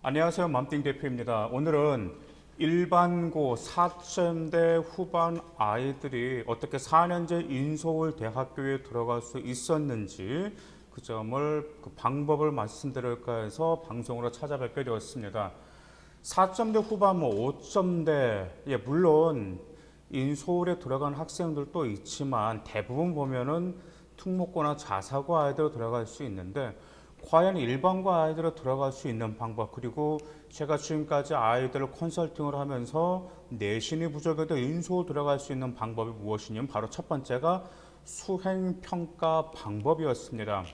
안녕하세요. 맘띵 대표입니다. 오늘은 일반고 4점대 후반 아이들이 어떻게 4년제 인서울 대학교에 들어갈 수 있었는지 그 점을 그 방법을 말씀드릴까 해서 방송으로 찾아뵙게 되었습니다. 4점대 후반 5점대 물론 인서울에 들어간 학생들도 있지만 대부분 보면은 특목고나 자사고 아이들로 들어갈 수 있는데 과연 일반고 아이들로 들어갈 수 있는 방법, 그리고 제가 지금까지 아이들을 컨설팅을 하면서 내신이 부족해도 인서울 들어갈 수 있는 방법이 무엇이냐면 바로 첫 번째가 수행평가 방법이었습니다.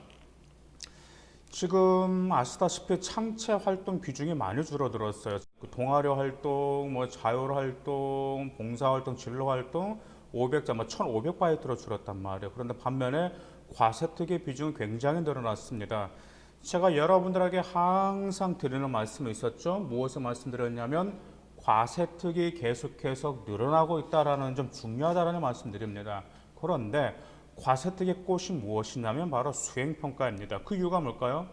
지금 아시다시피 창체 활동 비중이 많이 줄어들었어요. 동아리 활동, 자율 활동, 봉사 활동, 진로 활동 500자, 1,500바이트로 줄었단 말이에요. 그런데 반면에 과세특위 비중은 굉장히 늘어났습니다. 제가 여러분들에게 항상 드리는 말씀이 있었죠. 무엇을 말씀드렸냐면 과세특위 계속해서 늘어나고 있다는 점 중요하다는 말씀드립니다. 그런데 과세특위 꽃이 무엇이냐면 바로 수행평가입니다. 그 이유가 뭘까요?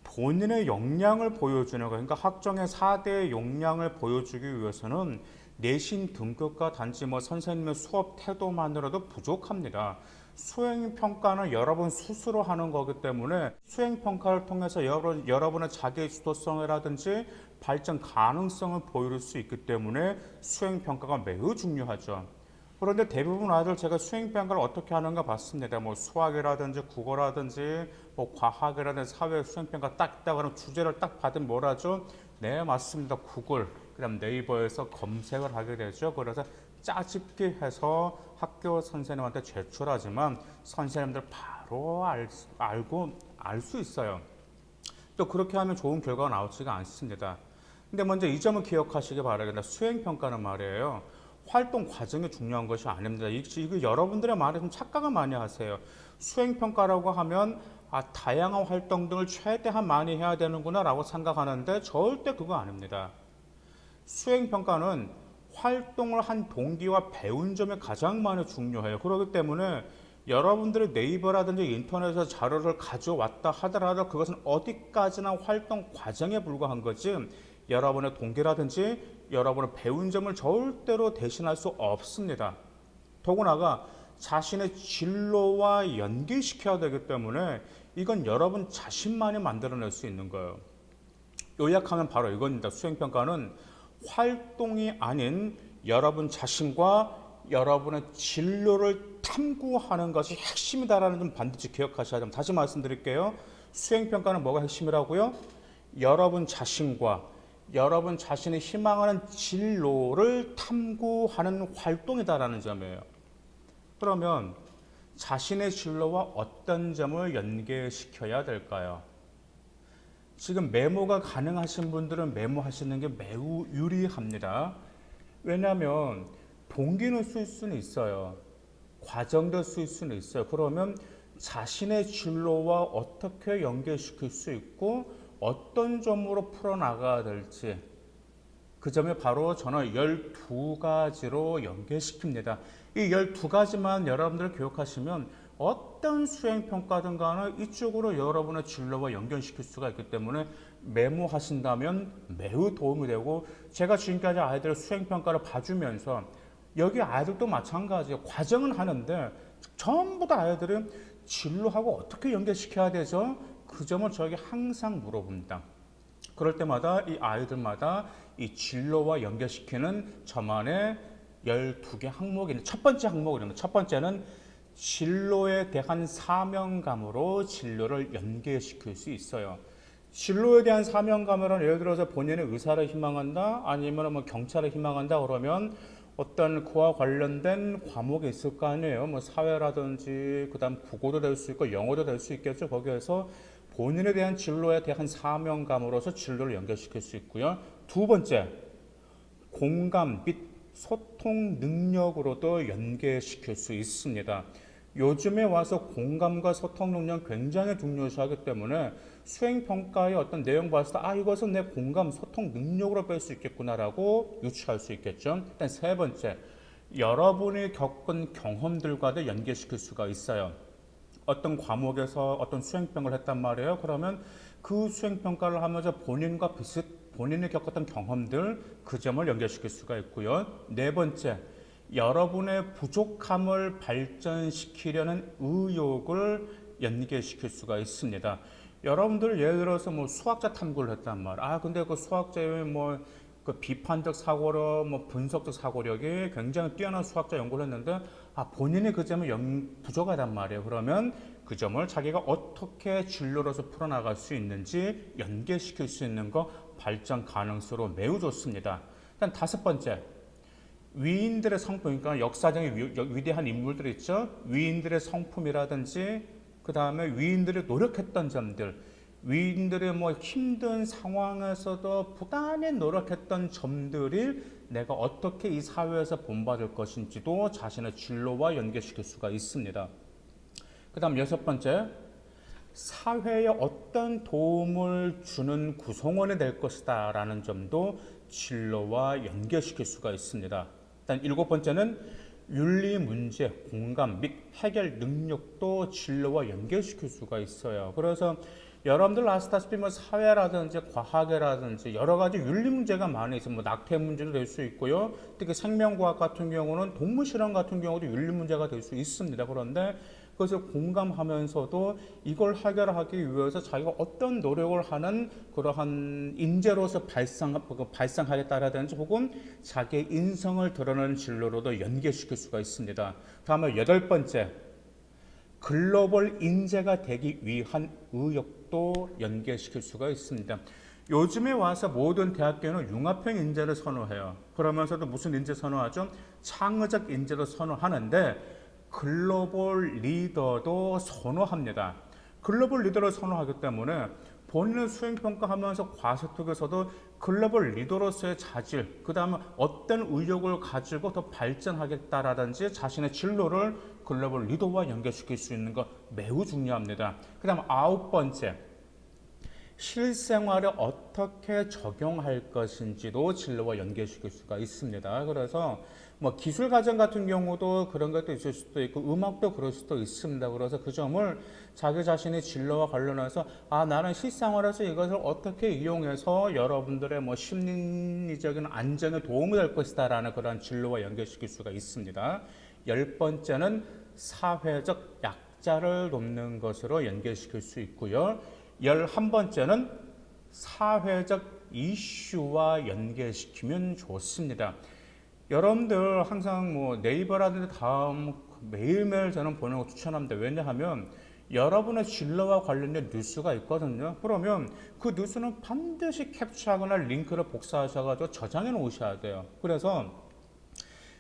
본인의 역량을 보여주는 거, 그러니까 학종의 4대 역량을 보여주기 위해서는 내신 등급과 단지 선생님의 수업 태도만으로도 부족합니다. 수행평가는 여러분 스스로 하는 거기 때문에 수행평가를 통해서 여러분의 자기 주도성이라든지 발전 가능성을 보여줄 수 있기 때문에 수행평가가 매우 중요하죠. 그런데 대부분 아이들 제가 수행평가를 어떻게 하는가 봤습니다. 수학이라든지 국어라든지 과학이라든지 사회 수행평가 딱 있다고 하는 주제를 딱 받으면 뭐라죠? 네, 맞습니다. 구글, 그다음 네이버에서 검색을 하게 되죠. 그래서 짜집기 해서 학교 선생님한테 제출하지만 선생님들 바로 알 수 있어요. 또 그렇게 하면 좋은 결과가 나오지가 않습니다. 근데 먼저 이 점을 기억하시기 바라겠습니다. 수행평가는 말이에요. 활동 과정이 중요한 것이 아닙니다. 이거 여러분들의 말에 좀 착각을 많이 하세요. 수행평가라고 하면 다양한 활동 등을 최대한 많이 해야 되는구나 라고 생각하는데 절대 그거 아닙니다. 수행평가는 활동을 한 동기와 배운 점이 가장 많이 중요해요. 그렇기 때문에 여러분들이 네이버라든지 인터넷에서 자료를 가져왔다 하더라도 그것은 어디까지나 활동 과정에 불과한 거지 여러분의 동기라든지 여러분의 배운 점을 절대로 대신할 수 없습니다. 더구나가 자신의 진로와 연계시켜야 되기 때문에 이건 여러분 자신만이 만들어낼 수 있는 거예요. 요약하면 바로 이겁니다. 수행평가는 활동이 아닌 여러분 자신과 여러분의 진로를 탐구하는 것이 핵심이다라는 점 반드시 기억하셔야 됩니다. 다시 말씀드릴게요. 수행평가는 뭐가 핵심이라고요? 여러분 자신과 여러분 자신이 희망하는 진로를 탐구하는 활동이다라는 점이에요. 그러면 자신의 진로와 어떤 점을 연계시켜야 될까요? 지금 메모가 가능하신 분들은 메모하시는 게 매우 유리합니다. 왜냐하면 동기는 쓸 수는 있어요. 과정도 쓸 수는 있어요. 그러면 자신의 진로와 어떻게 연계시킬 수 있고 어떤 점으로 풀어나가야 될지 그 점이 바로 저는 12가지로 연계시킵니다. 이 12가지만 여러분들 교육하시면 어떤 수행평가든 간에 이쪽으로 여러분의 진로와 연결시킬 수가 있기 때문에 메모하신다면 매우 도움이 되고, 제가 지금까지 아이들 수행평가를 봐주면서 여기 아이들도 마찬가지예요. 과정은 하는데 전부 다 아이들은 진로하고 어떻게 연결시켜야 되죠? 그 점을 저에게 항상 물어봅니다. 그럴 때마다 이 아이들마다 이 진로와 연결시키는 저만의 12개 항목이 있는데, 첫 번째 항목은 첫 번째는 진로에 대한 사명감으로 진로를 연계시킬 수 있어요. 진로에 대한 사명감이란, 예를 들어서 본인의 의사를 희망한다, 아니면 경찰을 희망한다 그러면 어떤 그와 관련된 과목이 있을 거 아니에요. 사회라든지 그다음 국어도 될 수 있고 영어도 될 수 있겠죠. 거기에서 본인에 대한 진로에 대한 사명감으로서 진로를 연결시킬 수 있고요. 두 번째, 공감 및 소통 능력으로도 연계시킬 수 있습니다. 요즘에 와서 공감과 소통 능력 굉장히 중요시하기 때문에 수행평가의 어떤 내용 봤을 때 이것은 내 공감, 소통 능력으로 뺄 수 있겠구나라고 유추할 수 있겠죠. 일단 세 번째, 여러분이 겪은 경험들과도 연계시킬 수가 있어요. 어떤 과목에서 어떤 수행평을 했단 말이에요. 그러면 그 수행평가를 하면서 본인이 겪었던 경험들, 그 점을 연결시킬 수가 있고요. 네 번째, 여러분의 부족함을 발전시키려는 의욕을 연계시킬 수가 있습니다. 여러분들 예를 들어서 뭐 수학자 탐구를 했단 말. 근데 그 수학자의 뭐 그 비판적 사고력, 뭐 분석적 사고력이 굉장히 뛰어난 수학자 연구를 했는데 본인이 그 점이 부족하단 말이에요. 그러면 그 점을 자기가 어떻게 진로로서 풀어나갈 수 있는지 연계시킬 수 있는 거 발전 가능성으로 매우 좋습니다. 일단 다섯 번째, 위인들의 성품, 그러니까 역사적인 위대한 인물들 있죠. 위인들의 성품이라든지 그 다음에 위인들이 노력했던 점들, 위인들의 뭐 힘든 상황에서도 부단히 노력했던 점들이 내가 어떻게 이 사회에서 본받을 것인지도 자신의 진로와 연계시킬 수가 있습니다. 그 다음 여섯 번째, 사회에 어떤 도움을 주는 구성원이 될 것이다 라는 점도 진로와 연계시킬 수가 있습니다. 일단 일곱 번째는 윤리 문제, 공감 및 해결 능력도 진로와 연결시킬 수가 있어요. 그래서 여러분들 아시다시피 뭐 사회라든지 과학이라든지 여러 가지 윤리 문제가 많이 있어요. 뭐 낙태 문제도 될 수 있고요. 특히 생명과학 같은 경우는 동물 실험 같은 경우도 윤리 문제가 될 수 있습니다. 그런데 그것을 공감하면서도 이걸 해결하기 위해서 자기가 어떤 노력을 하는 그러한 인재로서 발상하겠다라든지 혹은 자기의 인성을 드러내는 진로로도 연계시킬 수가 있습니다. 다음에 여덟 번째, 글로벌 인재가 되기 위한 의욕도 연계시킬 수가 있습니다. 요즘에 와서 모든 대학교는 융합형 인재를 선호해요. 그러면서도 무슨 인재 선호하죠? 창의적 인재도 선호하는데 글로벌 리더도 선호합니다. 글로벌 리더를 선호하기 때문에 본인을 수행평가하면서 과세특에서도 글로벌 리더로서의 자질, 그 다음에 어떤 의욕을 가지고 더 발전하겠다라든지 자신의 진로를 글로벌 리더와 연결시킬 수 있는 거 매우 중요합니다. 그 다음 아홉 번째, 실생활에 어떻게 적용할 것인지도 진로와 연계시킬 수가 있습니다. 그래서 뭐 기술 과정 같은 경우도 그런 것도 있을 수도 있고 음악도 그럴 수도 있습니다. 그래서 그 점을 자기 자신의 진로와 관련해서 나는 실생활에서 이것을 어떻게 이용해서 여러분들의 뭐 심리적인 안정에 도움이 될 것이다 라는 그런 진로와 연결시킬 수가 있습니다. 열 번째는 사회적 약자를 돕는 것으로 연결시킬 수 있고요. 11번째는 사회적 이슈와 연계시키면 좋습니다. 여러분들 항상 뭐 네이버라든지 다음 매일매일 저는 보는 거 추천합니다. 왜냐하면 여러분의 진로와 관련된 뉴스가 있거든요. 그러면 그 뉴스는 반드시 캡처하거나 링크를 복사하셔가지고 저장해 놓으셔야 돼요. 그래서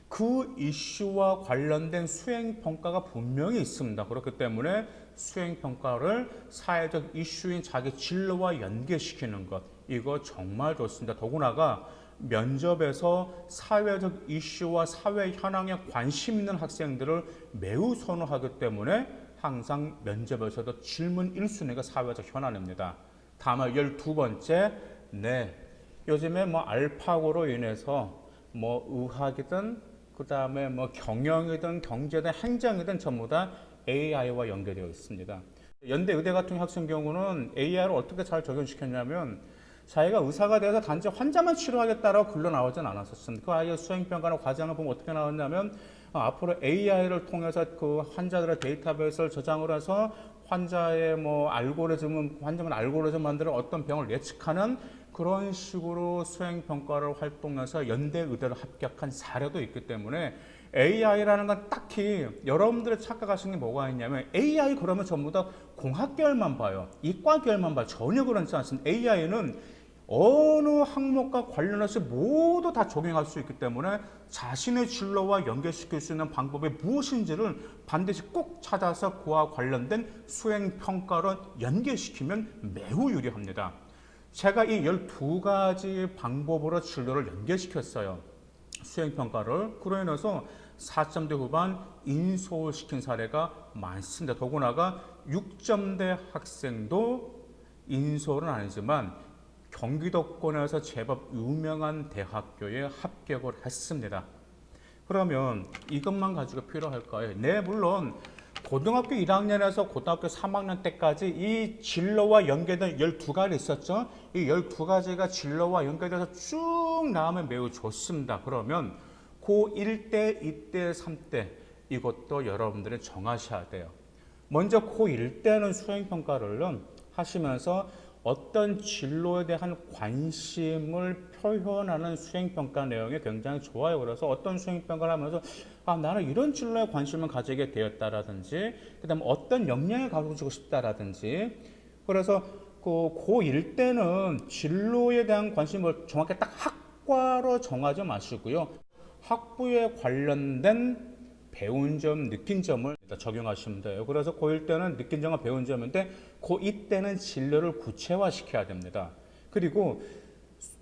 그 이슈와 관련된 수행평가가 분명히 있습니다. 그렇기 때문에 수행평가를 사회적 이슈인 자기 진로와 연계시키는 것, 이거 정말 좋습니다. 더구나가 면접에서 사회적 이슈와 사회 현황에 관심 있는 학생들을 매우 선호하기 때문에 항상 면접에서도 질문 1순위가 사회적 현안입니다. 다음에 12번째, 요즘에 뭐 알파고로 인해서 뭐 의학이든 그 다음에 뭐 경영이든 경제든 행정이든 전부 다 AI와 연결되어 있습니다. 연대 의대 같은 학생 경우는 AI를 어떻게 잘 적용시켰냐면 자기가 의사가 돼서 단지 환자만 치료하겠다라고 글로 나오진 않았었습니다. 그 아이의 수행평가나 과정을 보면 어떻게 나왔냐면 앞으로 AI를 통해서 그 환자들의 데이터베이스를 저장을 해서 환자의 뭐 환자만 알고리즘 만들어 어떤 병을 예측하는 그런 식으로 수행평가를 활동해서 연대 의대를 합격한 사례도 있기 때문에 AI라는 건 딱히 여러분들의 착각하시는 게 뭐가 있냐면 AI 그러면 전부 다 공학 계열만 봐요. 이과 계열만 봐요. 전혀 그렇지 않습니다. AI는 어느 항목과 관련해서 모두 다 적용할 수 있기 때문에 자신의 진로와 연결시킬 수 있는 방법이 무엇인지를 반드시 꼭 찾아서 그와 관련된 수행평가로 연결시키면 매우 유리합니다. 제가 이 12가지 방법으로 진로를 연결시켰어요. 수행평가를. 그로 인해서 4점대 후반 인솔시킨 사례가 많습니다. 더구나가 6점대 학생도 인솔은 아니지만 경기도권에서 제법 유명한 대학교에 합격을 했습니다. 그러면 이것만 가지고 필요할까요? 네, 물론 고등학교 1학년에서 고등학교 3학년 때까지 이 진로와 연계된 12가지 있었죠. 이 12가지가 진로와 연계돼서 쭉 나오면 매우 좋습니다. 그러면 고1 때, 2때, 3때 이것도 여러분들이 정하셔야 돼요. 먼저 고1 때는 수행평가를 하시면서 어떤 진로에 대한 관심을 표현하는 수행평가 내용이 굉장히 좋아요. 그래서 어떤 수행평가를 하면서 나는 이런 진로에 관심을 가지게 되었다라든지 그 다음에 어떤 역량을 가지고 싶다라든지 그래서 그 고1 때는 진로에 대한 관심을 정확히 딱 학과로 정하지 마시고요. 학부에 관련된 배운 점, 느낀 점을 적용하시면 돼요. 그래서 고1 때는 느낀 점과 배운 점인데 고2 때는 진로를 구체화시켜야 됩니다. 그리고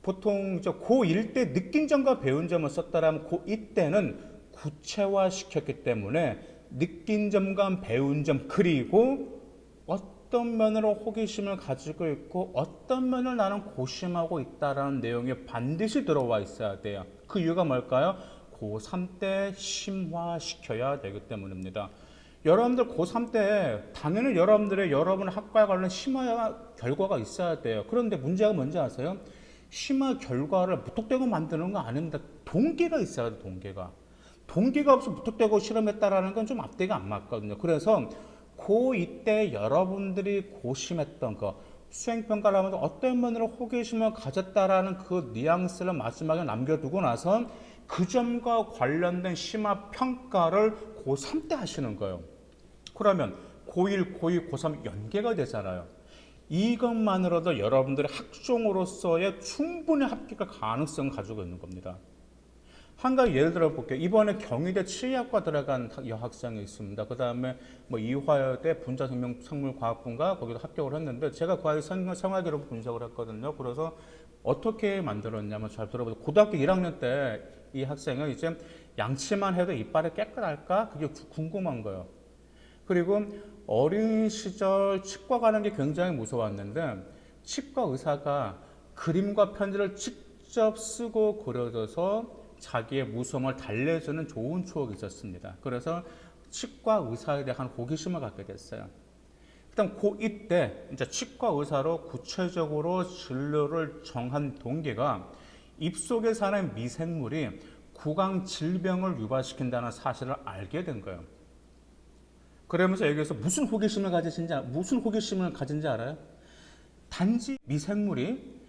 보통 고1 때 느낀 점과 배운 점을 썼다라면 고2 때는 구체화시켰기 때문에 느낀 점과 배운 점 그리고 어떤 면으로 호기심을 가지고 있고 어떤 면을 나는 고심하고 있다라는 내용이 반드시 들어와 있어야 돼요. 그 이유가 뭘까요? 고3 때 심화시켜야 되기 때문입니다. 여러분들 고3 때 당연히 여러분 학과에 관련 심화 결과가 있어야 돼요. 그런데 문제가 뭔지 아세요? 심화 결과를 무턱대고 만드는 거 아닙니다. 동기가 있어야 돼요. 동기가 없어 무턱대고 실험했다라는 건 좀 앞뒤가 안 맞거든요. 그래서 고2 때 여러분들이 고심했던 거 수행평가를 하면서 어떤 면으로 호기심을 가졌다라는 그 뉘앙스를 마지막에 남겨두고 나서 그 점과 관련된 심화평가를 고3 때 하시는 거예요. 그러면 고1, 고2, 고3 연계가 되잖아요. 이것만으로도 여러분들의 학종으로서의 충분히 합격할 가능성을 가지고 있는 겁니다. 한 가지 예를 들어 볼게요. 이번에 경희대 치의학과 들어간 여학생이 있습니다. 그 다음에 이화여대 분자생물과학부인가 거기도 합격을 했는데 제가 그 아이 생활기록 분석을 했거든요. 그래서 어떻게 만들었냐면 잘 들어보세요. 고등학교 1학년 때 이 학생은 이제 양치만 해도 이빨이 깨끗할까? 그게 궁금한 거예요. 그리고 어린 시절 치과 가는 게 굉장히 무서웠는데 치과 의사가 그림과 편지를 직접 쓰고 그려줘서 자기의 무서움을 달래주는 좋은 추억이 있었습니다. 그래서 치과 의사에 대한 호기심을 갖게 됐어요. 그다음 고2 때 이제 치과 의사로 구체적으로 진로를 정한 동기가 입속에 사는 미생물이 구강 질병을 유발시킨다는 사실을 알게 된 거예요. 그러면서 여기서 무슨 호기심을 가진지 알아요? 단지 미생물이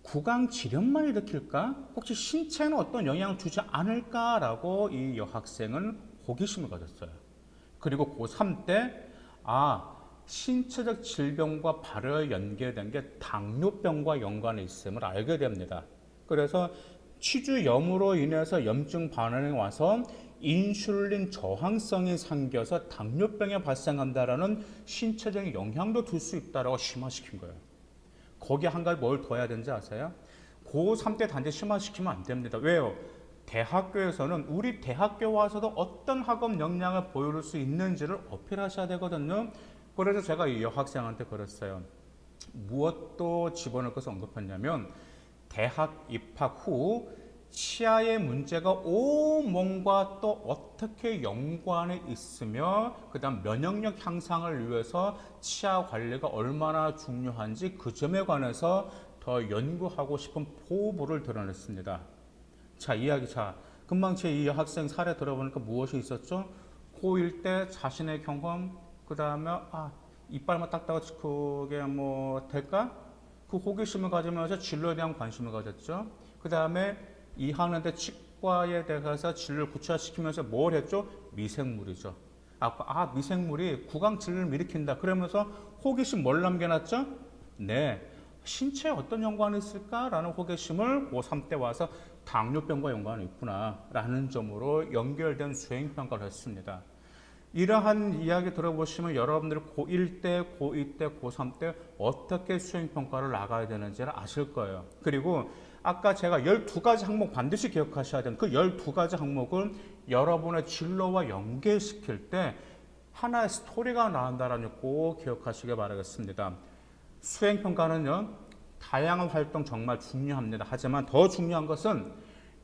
구강 질환만 일으킬까? 혹시 신체에는 어떤 영향을 주지 않을까라고 이 여학생은 호기심을 가졌어요. 그리고 고3 때 신체적 질병과 바로 연계된 게 당뇨병과 연관이 있음을 알게 됩니다. 그래서 치주염으로 인해서 염증 반응이 와서 인슐린 저항성이 생겨서 당뇨병이 발생한다라는 신체적인 영향도 줄 수 있다라고 심화시킨 거예요. 거기에 한 가지 뭘 더 해야 되는지 아세요? 고3 때 단지 심화시키면 안 됩니다. 왜요? 대학교에서는 우리 대학교 와서도 어떤 학업 역량을 보여줄 수 있는지를 어필하셔야 되거든요. 그래서 제가 이 여학생한테 그랬어요. 무엇도 집어넣을 것을 언급했냐면 대학 입학 후 치아의 문제가 온몸과 또 어떻게 연관이 있으며 그 다음 면역력 향상을 위해서 치아 관리가 얼마나 중요한지 그 점에 관해서 더 연구하고 싶은 포부를 드러냈습니다. 금방 제 이 학생 사례 들어보니까 무엇이 있었죠? 고1 때 자신의 경험, 그 다음에 이빨만 닦다가 그게 될까? 그 호기심을 가지면서 진로에 대한 관심을 가졌죠. 그 다음에 2학년 때 치과에 대해서 진로를 구체화시키면서 뭘 했죠? 미생물이죠. 미생물이 구강 질환을 일으킨다. 그러면서 호기심 뭘 남겨놨죠? 네. 신체에 어떤 연관이 있을까라는 호기심을 고3 때 와서 당뇨병과 연관이 있구나라는 점으로 연결된 수행평가를 했습니다. 이러한 이야기 들어보시면 여러분들이 고1 때, 고2 때, 고3 때 어떻게 수행평가를 나가야 되는지를 아실 거예요. 그리고 아까 제가 12가지 항목 반드시 기억하셔야 되는 그 12가지 항목을 여러분의 진로와 연계시킬 때 하나의 스토리가 나온다는 걸 꼭 기억하시길 바라겠습니다. 수행평가는요, 다양한 활동 정말 중요합니다. 하지만 더 중요한 것은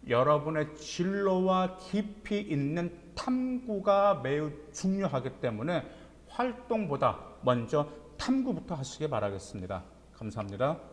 여러분의 진로와 깊이 있는 탐구가 매우 중요하기 때문에 활동보다 먼저 탐구부터 하시기 바라겠습니다. 감사합니다.